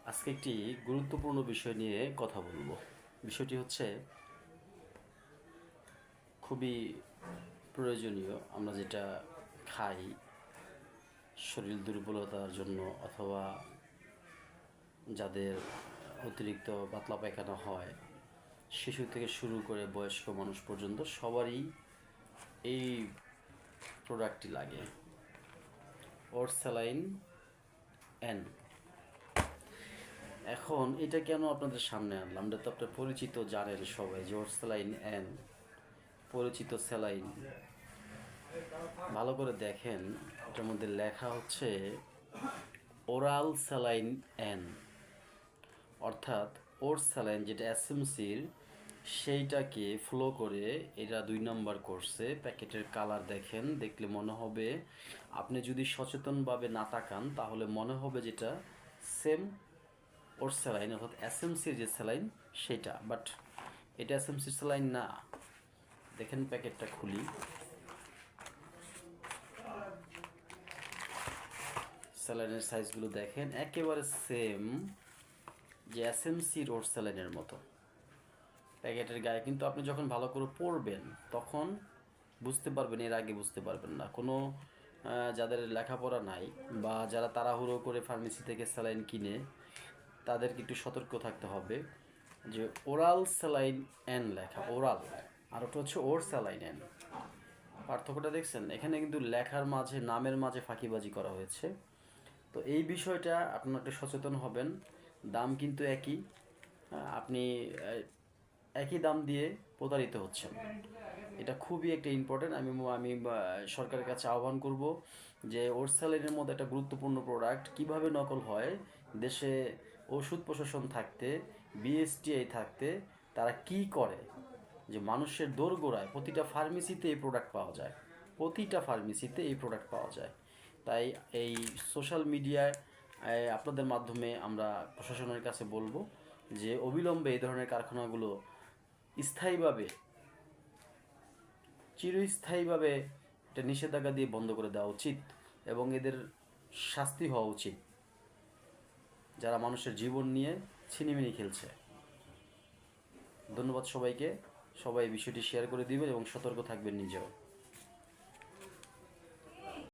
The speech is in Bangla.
আজকে একটি গুরুত্বপূর্ণ বিষয় নিয়ে কথা বলবো। বিষয়টি হচ্ছে খুবই প্রয়োজনীয়। আমরা যেটা খাই শরীর দুর্বলতার জন্য অথবা যাদের অতিরিক্ত পাতলা পায়খানা হয়, শিশু থেকে শুরু করে বয়স্ক মানুষ পর্যন্ত সবারই এই প্রোডাক্টটি লাগে। ওরসালাইন এন। এখন এটা কেন আপনাদের সামনে আনলাম? এটা তো আপনার পরিচিত, জানেন সবাই যে ওরসালাইন এন পরিচিত স্যালাইন। ভালো করে দেখেন, এটার মধ্যে লেখা হচ্ছে ওরাল স্যালাইন এন, অর্থাৎ ওর স্যালাইন যেটা এসএমসির সেইটাকে ফ্লো করে এরা 2 নম্বর করছে। প্যাকেটের কালার দেখেন, দেখলে মনে হবে, আপনি যদি সচেতনভাবে না তাকান তাহলে মনে হবে যেটা সেম ওর স্যালাইন অর্থাৎ এসএমসির যে স্যালাইন সেটা, বাট এটা এসএমসির স্যালাইন না। দেখেন প্যাকেটটা খুলি, স্যালাইনের সাইজগুলো দেখেন একেবারে সেম যে এসএমসি রোড স্যালাইনের মতো। প্যাকেটের গায়ে কিন্তু আপনি যখন ভালো করে পড়বেন তখন বুঝতে পারবেন, এর আগে বুঝতে পারবেন না। কোনো যাদের লেখাপড়া নাই বা যারা তাড়াহুড়ো করে ফার্মেসি থেকে স্যালাইন কিনে, তাদেরকে একটু সতর্ক থাকতে হবে যে ওরাল স্যালাইন এন লেখা, ওরাল, আর ওটা হচ্ছে ওর স্যালাইন এন। পার্থক্যটা দেখছেন? এখানে কিন্তু লেখার মাঝে, নামের মাঝে ফাঁকিবাজি করা হয়েছে। তো এই বিষয়টা আপনারা একটু সচেতন হবেন। দাম কিন্তু একই, আপনি একই দাম দিয়ে প্রতারিত হচ্ছেন। এটা খুবই একটা ইম্পর্টেন্ট। আমি আমি সরকারের কাছে আহ্বান করব যে ওরসালাইনের মধ্যে একটা গুরুত্বপূর্ণ প্রোডাক্ট কিভাবে নকল হয়, দেশে ওষুধ প্রশাসন থাকতে, বিএসটিআই থাকতে, তারা কি করে যে মানুষের দোরগোড়ায় প্রতিটা ফার্মেসিতে এই প্রোডাক্ট পাওয়া যায়, প্রতিটা ফার্মেসিতে এই প্রোডাক্ট পাওয়া যায়। তাই এই সোশ্যাল মিডিয়ায় আপনাদের মাধ্যমে আমরা প্রশাসনের কাছে বলবো যে অবিলম্বে এই ধরনের কারখানাগুলো স্থায়ীভাবে, চিরস্থায়ীভাবে এটা নিষেধাজ্ঞা দিয়ে বন্ধ করে দেওয়া উচিত এবং এদের শাস্তি হওয়া উচিত যারা মানুষের জীবন নিয়ে ছিনিমিনি খেলছে। ধন্যবাদ সবাইকে। সবাই এই বিষয়টি শেয়ার করে দিবেন এবং সতর্ক থাকবেন নিজেও।